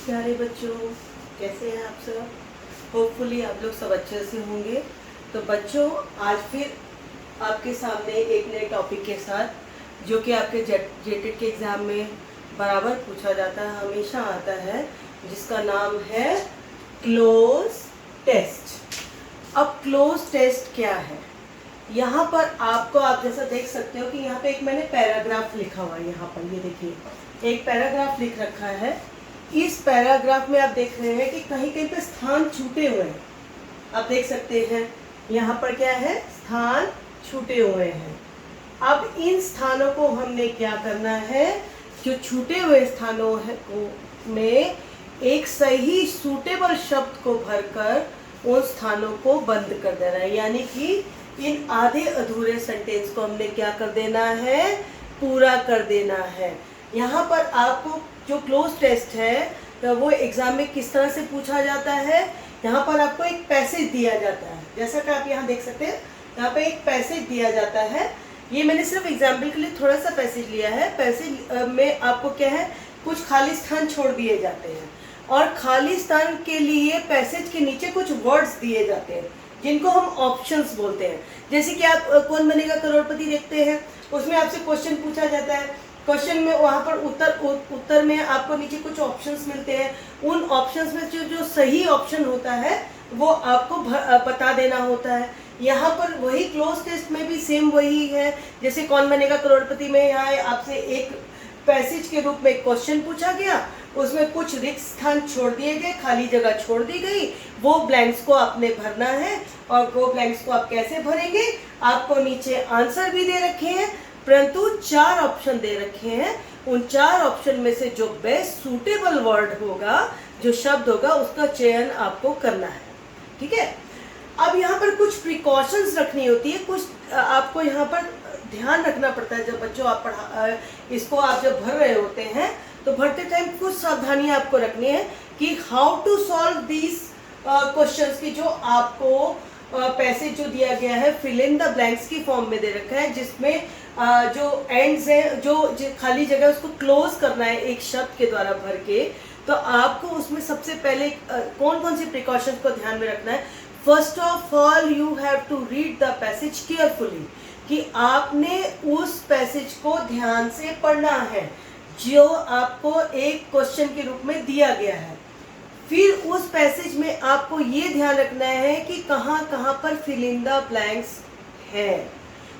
प्यारे बच्चों, कैसे हैं आप सब। होपफुली आप लोग सब अच्छे से होंगे। तो बच्चों, आज फिर आपके सामने एक नए टॉपिक के साथ, जो कि आपके जेटेड के एग्ज़ाम में बराबर पूछा जाता है, हमेशा आता है, जिसका नाम है क्लोज टेस्ट। अब क्लोज टेस्ट क्या है, यहाँ पर आपको, आप जैसा देख सकते हो कि यहाँ पे एक मैंने पैराग्राफ लिखा हुआ है। यहाँ पर ये देखिए, एक पैराग्राफ लिख रखा है। इस पैराग्राफ में आप देख रहे हैं कि कहीं कहीं पे स्थान छूटे हुए हैं। आप देख सकते हैं यहाँ पर क्या है, स्थान छूटे हुए हैं। अब इन स्थानों को हमने क्या करना है, जो छूटे हुए स्थानों में एक सही सूटेबल शब्द को भरकर उन स्थानों को बंद कर देना है। यानी कि इन आधे अधूरे सेंटेंस को हमने क्या कर देना है, पूरा कर देना है। यहाँ पर आपको जो क्लोज टेस्ट है तो वो एग्जाम में किस तरह से पूछा जाता है। यहाँ पर आपको एक पैसेज दिया जाता है, जैसा कि आप यहाँ देख सकते हैं, यहाँ पे एक पैसेज दिया जाता है। ये मैंने सिर्फ एग्जाम्पल के लिए थोड़ा सा पैसेज लिया है। पैसेज में आपको क्या है, कुछ खाली स्थान छोड़ दिए जाते हैं और खाली स्थान के लिए पैसेज के नीचे कुछ वर्ड्स दिए जाते हैं, जिनको हम ऑप्शंस बोलते हैं। जैसे कि आप कौन बनेगा करोड़पति देखते हैं, उसमें आपसे क्वेश्चन पूछा जाता है। क्वेश्चन में वहाँ पर उत्तर में आपको नीचे कुछ ऑप्शंस मिलते हैं। उन ऑप्शंस में जो सही ऑप्शन होता है वो आपको बता देना होता है। यहाँ पर वही क्लोज टेस्ट में भी सेम वही है। जैसे कौन बनेगा करोड़पति में यहाँ आपसे एक पैसेज के रूप में क्वेश्चन पूछा गया, उसमें कुछ रिक्त स्थान छोड़ दिए गए, खाली जगह छोड़ दी गई, वो ब्लैंक्स को आपने भरना है। और वो ब्लैंक्स को आप कैसे भरेंगे, आपको नीचे आंसर भी दे रखे हैं, परंतु 4 ऑप्शन दे रखे हैं। उन 4 ऑप्शन में से जो बेस्ट सूटेबल वर्ड होगा, जो शब्द होगा, उसका चयन आपको करना है। ठीक है। अब यहाँ पर कुछ प्रिकॉशंस रखनी होती है, कुछ आपको यहाँ पर ध्यान रखना पड़ता है। जब बच्चों आप इसको आप जब भर रहे होते हैं तो भरते टाइम कुछ सावधानियां आपको रखनी है कि how to solve these questions की, जो आपको पैसेज जो दिया गया है फिल इन द ब्लैंक्स की फॉर्म में दे रखा है, जिसमें जो एंड्स है, जो खाली जगह उसको क्लोज करना है एक शब्द के द्वारा भर के। तो आपको उसमें सबसे पहले कौन कौन सी प्रिकॉशंस को ध्यान में रखना है। First of all you have to read the passage carefully, कि आपने उस पैसेज को ध्यान से पढ़ना है जो आपको एक क्वेश्चन के रूप में दिया गया है। फिर उस पैसेज में आपको ये ध्यान रखना है कि कहाँ कहाँ पर फिल इन द ब्लैंक्स है,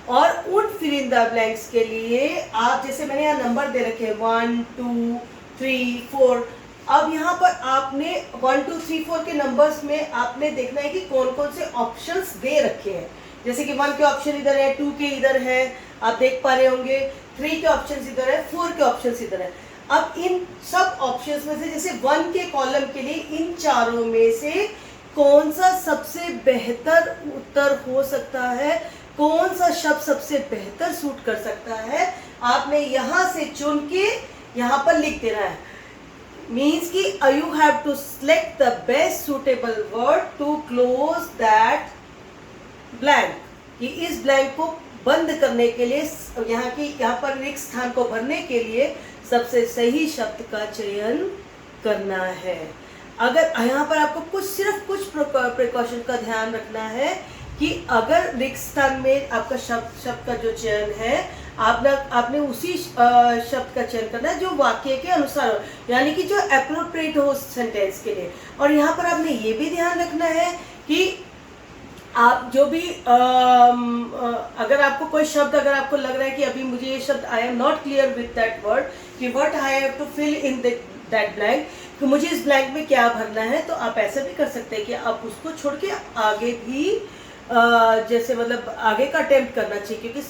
और उन फिल इन द ब्लैंक्स के लिए आप, जैसे मैंने यहाँ नंबर दे रखे हैं 1 2 3 4। अब यहाँ पर आपने 1 2 3 4 के नंबर्स में आपने देखना है कि कौन कौन से ऑप्शंस दे रखे हैं। जैसे कि 1 के ऑप्शन इधर है, 2 के इधर है, आप देख पा रहे होंगे, 3 के ऑप्शन इधर है, 4 के ऑप्शन इधर है। अब इन सब ऑप्शंस में से जैसे 1 के कॉलम के लिए इन चारों में से कौन सा सबसे बेहतर उत्तर हो सकता है, कौन सा शब्द सबसे बेहतर सूट कर सकता है, आपने यहाँ से चुन के यहाँ पर लिख देना है। मीन्स कि you have to select the best suitable word to close that blank, कि इस ब्लैंक को बंद करने के लिए, यहाँ पर रिक्त स्थान को भरने के लिए सबसे सही शब्द का चयन करना है। अगर यहाँ पर आपको सिर्फ कुछ प्रिकॉशन का ध्यान रखना है कि अगर रिक्त स्थान में आपका शब्द का जो चयन है, आपने उसी शब्द का चयन करना है जो वाक्य के अनुसार हो, यानी कि जो एप्रोप्रिएट हो सेंटेंस के लिए। और यहाँ पर आपने ये भी ध्यान रखना है कि आप जो भी अगर आपको कोई शब्द, अगर आपको लग रहा है कि अभी मुझे ये शब्द I am not clear with that word, कि what I have to fill in that blank, कि मुझे इस ब्लैंक में क्या भरना है, तो आप ऐसा भी कर सकते हैं कि आप उसको छोड़ के आगे भी जैसे मतलब आगे का अटेम्प्ट करना चाहिए। क्योंकि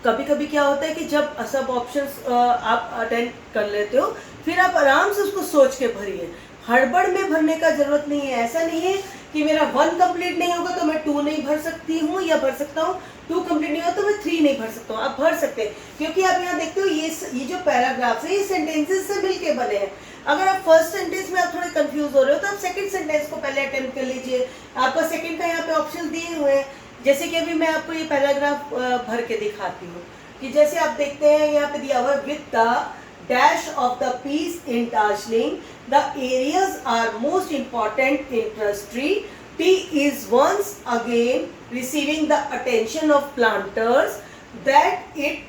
कभी कभी क्या होता है कि जब सब ऑप्शंस आप अटेम्प्ट कर लेते हो, फिर आप आराम से उसको सोच के भरिए, हड़बड़ में भरने का जरूरत नहीं है। ऐसा नहीं है कि मेरा 1 कंप्लीट नहीं होगा तो मैं 2 नहीं भर सकती हूँ या भर सकता हूँ, 2 कंप्लीट नहीं होगा तो मैं 3 नहीं भर सकता हूँ। आप भर सकते हैं, क्योंकि आप यहाँ देखते हो ये जो पैराग्राफ्स है ये सेंटेंसेस से मिलके बने हैं। अगर आप फर्स्ट सेंटेंस में आप थोड़े कंफ्यूज हो रहे हो तो आप सेकंड सेंटेंस को पहले अटेम्प्ट कर लीजिए। आपका सेकंड का यहाँ पे ऑप्शन दिए हुए हैं। जैसे कि अभी मैं आपको ये पैराग्राफ भर के दिखाती हूँ कि जैसे आप देखते हैं यहाँ पे दिया हुआ है with the dash of the peace in Darjeeling, the areas are most important industry. Tea is once again receiving the attention of planters. That it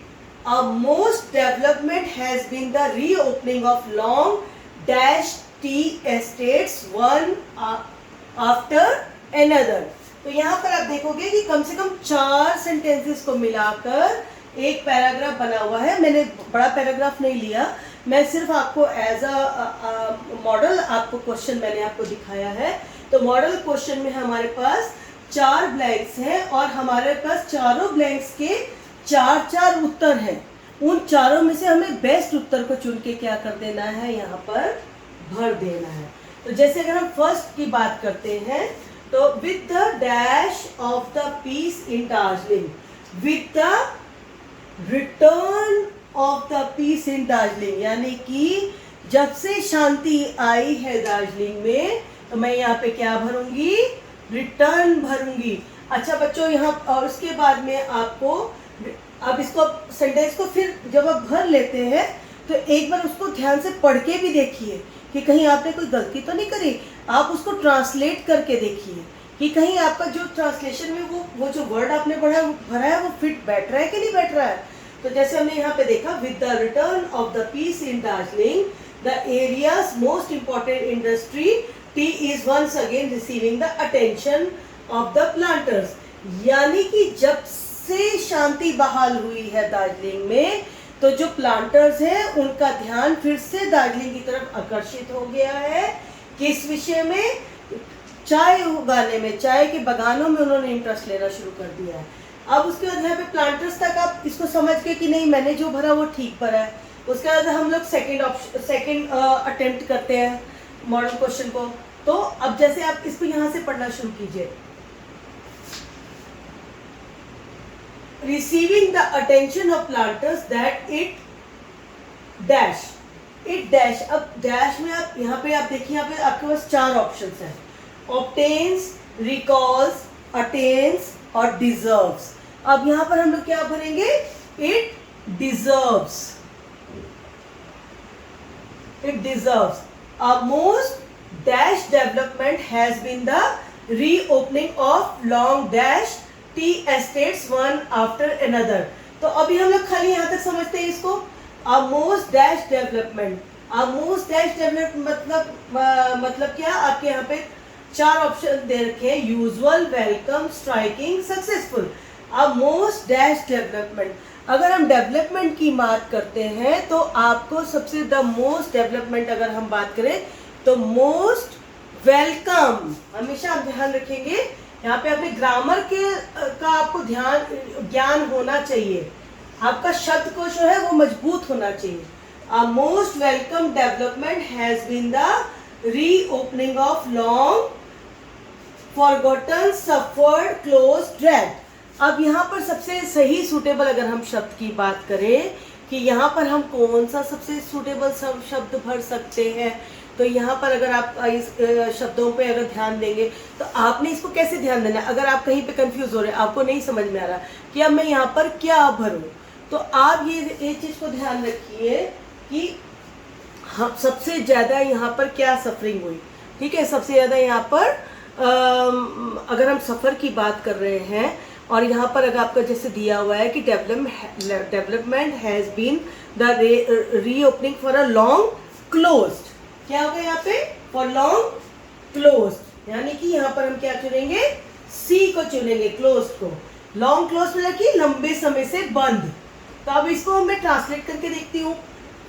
most development has been the reopening of long dash tea estates one after another. तो यहाँ पर आप देखोगे कि कम से कम 4 sentences को मिलाकर एक पैराग्राफ बना हुआ है. मैंने बड़ा पैराग्राफ नहीं लिया, मैं सिर्फ आपको एज अ मॉडल आपको क्वेश्चन मैंने आपको दिखाया है. तो मॉडल क्वेश्चन में हमारे पास 4 ब्लैंक्स हैं और हमारे पास चारों ब्लैंक्स के 4 उत्तर हैं. उन चारों में से हमें बेस्ट उत्तर को चुन के क्या कर देना है, यहाँ पर भर देना है. तो जैसे अगर हम फर्स्ट की बात करते हैं तो with the dash of the peace in Darjeeling, with the return of the peace in Darjeeling, यानी कि जब से शांति आई है दार्जिलिंग में, तो मैं यहाँ पे क्या भरूंगी, रिटर्न भरूंगी. अच्छा बच्चों, यहाँ और उसके बाद में आपको अब इसको सेंटेंस को फिर जब आप भर लेते हैं तो एक बार उसको ध्यान से पढ़ के भी देखिए कि कहीं आपने कोई गलती तो नहीं करी. आप उसको ट्रांसलेट करके देखिए कि कहीं आपका जो ट्रांसलेशन में वो जो वर्ड आपने भरा है वो फिट बैठ रहा है कि नहीं बैठ रहा है. तो जैसे हमने यहाँ पे देखा, with the return of the peace in Darjeeling, the area's most important industry tea is once again receiving the attention of the planters. यानी कि जब से शांति बहाल हुई है दार्जिलिंग में, तो जो प्लांटर्स हैं उनका ध्यान फिर से दार्जिलिंग की तरफ आकर्षित हो गया है. किस विषय में, चाय उगाने में, चाय के बागानों में उन्होंने इंटरेस्ट लेना शुरू कर दिया है. अब उसके बाद यहाँ पे प्लांटर्स तक आप इसको समझ के कि नहीं मैंने जो भरा वो ठीक भरा है. उसके बाद हम लोग सेकेंड अटेम्प्ट करते हैं मॉडल क्वेश्चन को. तो अब जैसे आप इसको यहाँ से पढ़ना शुरू कीजिए, receiving the attention of planters that it dash, it dash. अब डैश में आप यहाँ पे आप देखिए, यहाँ पे आपके पास 4 ऑप्शंस हैं, obtains, recalls, attains और deserves. अब यहाँ पर हम लोग क्या भरेंगे, it deserves, it deserves. A most dash development has been the reopening of long dash T estates one after another. तो अभी हम लोग खाली यहाँ तक समझते हैं इसको. A most dash development, a most dash development मतलब क्या, आपके यहाँ पे 4 ऑप्शन दे रखे हैं, usual, welcome, striking, successful. A most dash development, अगर हम डेवलपमेंट की बात करते हैं तो आपको सबसे द मोस्ट डेवलपमेंट अगर हम बात करें तो मोस्ट वेलकम. हमेशा आप ध्यान रखेंगे यहाँ पे अपने ग्रामर का आपको ज्ञान होना चाहिए. आपका शब्दकोश जो है वो मजबूत होना चाहिए. A most welcome development has been the reopening of long forgotten, suffered, close, dragged. अब यहाँ पर सबसे सही सूटेबल अगर हम शब्द की बात करें कि यहाँ पर हम कौन सा सबसे सूटेबल शब्द भर सकते हैं, तो यहाँ पर अगर आप इस शब्दों पे अगर ध्यान देंगे तो आपने इसको कैसे ध्यान देना है. अगर आप कहीं पे कंफ्यूज हो रहे हैं, आपको नहीं समझ में आ रहा कि अब मैं यहाँ पर क्या भरूं, तो आप ये चीज़ को ध्यान रखिए कि हम सबसे ज़्यादा यहाँ पर क्या सफरिंग हुई. ठीक है, सबसे ज़्यादा यहाँ पर अगर हम सफ़र की बात कर रहे हैं और यहाँ पर अगर आपका जैसे दिया हुआ है कि development has been the reopening for a long closed, क्या होगा यहाँ पे, फॉर लॉन्ग क्लोज्ड, यानी कि यहाँ पर हम क्या चुनेंगे, सी को चुनेंगे, क्लोज्ड को. लॉन्ग क्लोज मतलब कि लंबे समय से बंद. तो अब इसको मैं ट्रांसलेट करके देखती हूँ.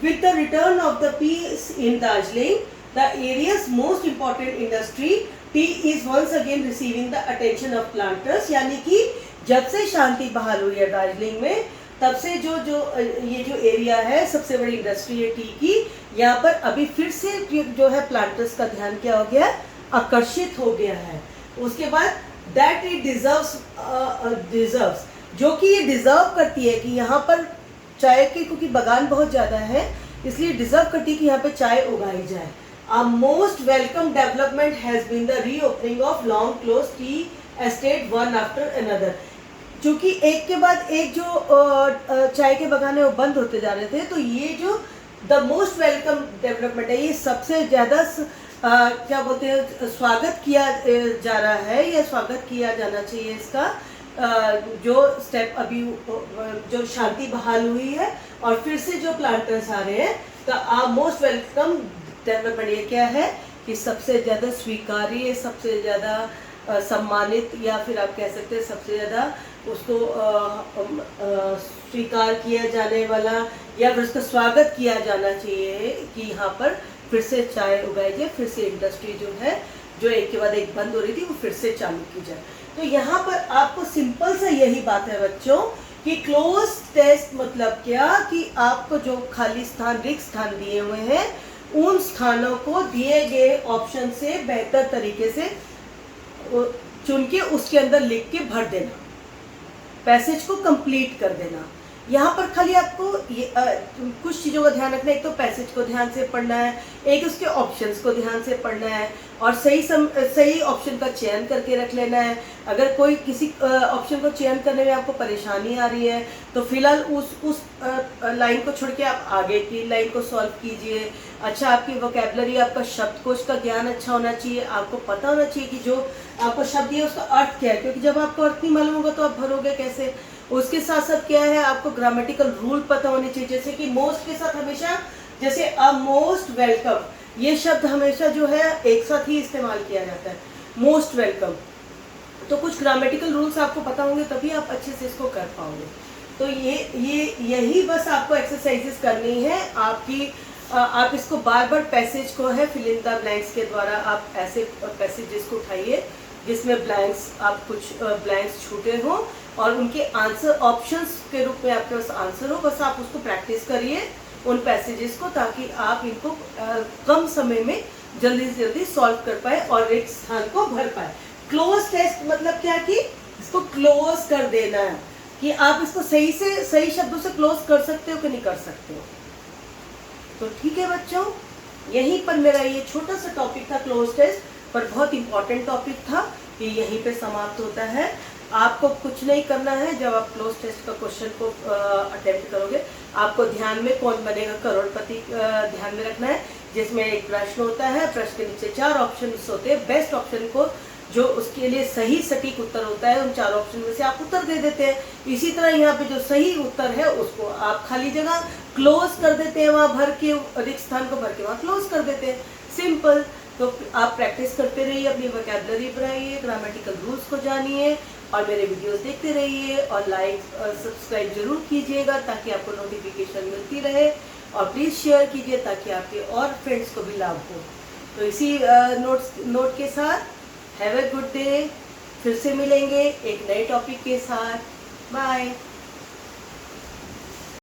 With the return of the peace in Darjeeling, the area's most important industry tea is once again receiving the attention of planters. यानी कि जब से शांति बहाल हुई है दार्जिलिंग में, तब से जो ये जो एरिया है सबसे बड़ी इंडस्ट्री है टी की, यहाँ पर अभी फिर से जो है प्लांटर्स का ध्यान क्या हो गया, आकर्षित हो गया है. उसके बाद दैट इट डिजर्व्स, जो कि ये डिजर्व करती है कि यहाँ पर चाय के, क्योंकि बागान बहुत ज़्यादा है इसलिए डिजर्व करती है कि यहाँ पे चाय उगाई जाए. A most welcome development has been the reopening of long close tea estate one after another. क्योंकि एक के बाद एक जो चाय के बागान है वो बंद होते जा रहे थे, तो ये जो द मोस्ट वेलकम डेवलपमेंट है, ये सबसे ज़्यादा क्या बोलते हैं स्वागत किया जा रहा है या स्वागत किया जाना चाहिए इसका। जो स्टेप अभी जो शांति बहाल हुई है और फिर से जो प्लांटर्स आ रहे हैं, तो मोस्ट वेलकम डेवलपमेंट ये क्या है कि सबसे ज़्यादा स्वीकार्य, सबसे ज़्यादा सम्मानित, या फिर आप कह सकते हैं सबसे ज़्यादा उसको स्वीकार किया जाने वाला या फिर उसका स्वागत किया जाना चाहिए कि यहाँ पर फिर से चाय उगाई जाए, फिर से इंडस्ट्री जो है जो एक के बाद एक बंद हो रही थी वो फिर से चालू की जाए। तो यहाँ पर आपको सिंपल सा यही बात है बच्चों कि क्लोज टेस्ट मतलब क्या कि आपको जो खाली स्थान, रिक्त स्थान दिए हुए हैं, उन स्थानों को दिए गए ऑप्शन से बेहतर तरीके से चुन के उसके अंदर लिख के भर देना, पैसेज को कंप्लीट कर देना। यहाँ पर खाली आपको कुछ चीज़ों का ध्यान रखना है। एक तो पैसेज को ध्यान से पढ़ना है, एक उसके ऑप्शंस को ध्यान से पढ़ना है और सही ऑप्शन का चयन करके रख लेना है। अगर कोई किसी ऑप्शन को चयन करने में आपको परेशानी आ रही है तो फिलहाल उस लाइन को छोड़ के आप आगे की लाइन को सॉल्व कीजिए। अच्छा, आपकी वोकैबुलरी, आपका शब्दकोश का ज्ञान अच्छा होना चाहिए, आपको पता होना चाहिए कि जो आपको शब्द है उसका अर्थ क्या है, क्योंकि जब आपको अर्थ नहीं मालूम होगा तो आप भरोगे कैसे। उसके साथ साथ क्या है, आपको ग्रामेटिकल रूल पता होने चाहिए, जैसे कि मोस्ट के साथ हमेशा, जैसे अ मोस्ट वेलकम, ये शब्द हमेशा जो है एक साथ ही इस्तेमाल किया जाता है, मोस्ट वेलकम। तो कुछ ग्रामेटिकल रूल्स आपको पता होंगे तभी आप अच्छे से इसको कर पाओगे। तो यही बस आपको एक्सरसाइजेस करनी है आपकी। आप इसको बार बार पैसेज को है फिल इन द ब्लैंक्स के द्वारा आप ऐसे पैसेजेस को उठाइए जिसमें ब्लैंक्स, आप कुछ ब्लैंक्स छूटे हों और उनके आंसर ऑप्शंस के रूप में आपके पास आंसर हो। बस आप उसको प्रैक्टिस करिए उन पैसेजेस को, ताकि आप इनको कम समय में जल्दी से जल्दी सॉल्व कर पाए और एक स्थान को भर पाए। क्लोज टेस्ट मतलब क्या कि इसको क्लोज कर देना है, कि आप इसको सही शब्दों से क्लोज कर सकते हो कि नहीं कर सकते हो। तो ठीक है बच्चों, यहीं पर मेरा ये छोटा सा टॉपिक था क्लोज टेस्ट, पर बहुत इंपॉर्टेंट टॉपिक था, कि यहीं पे समाप्त होता है। आपको कुछ नहीं करना है। जब आप क्लोज टेस्ट का क्वेश्चन को अटेम्प्ट करोगे, आपको ध्यान में कौन बनेगा करोड़पति ध्यान में रखना है, जिसमें एक प्रश्न होता है, प्रश्न के नीचे 4 ऑप्शन होते हैं। बेस्ट ऑप्शन को जो उसके लिए सही सटीक उत्तर होता है, उन 4 ऑप्शन में से आप उत्तर दे देते हैं। इसी तरह यहाँ पे जो सही उत्तर है उसको आप खाली जगह क्लोज कर देते हैं, वहाँ भर के रिक्त स्थान को भर के वहाँ क्लोज कर देते हैं, सिंपल। तो आप प्रैक्टिस करते रहिए, अपनी वोकैबुलरी बढ़ाइए, ग्रामेटिकल रूल्स को जानिए और मेरे वीडियोस देखते रहिए और लाइक सब्सक्राइब जरूर कीजिएगा ताकि आपको नोटिफिकेशन मिलती रहे, और प्लीज़ शेयर कीजिए ताकि आपके और फ्रेंड्स को भी लाभ हो। तो इसी नोट के साथ हैव ए गुड डे। फिर से मिलेंगे एक नए टॉपिक के साथ। बाय।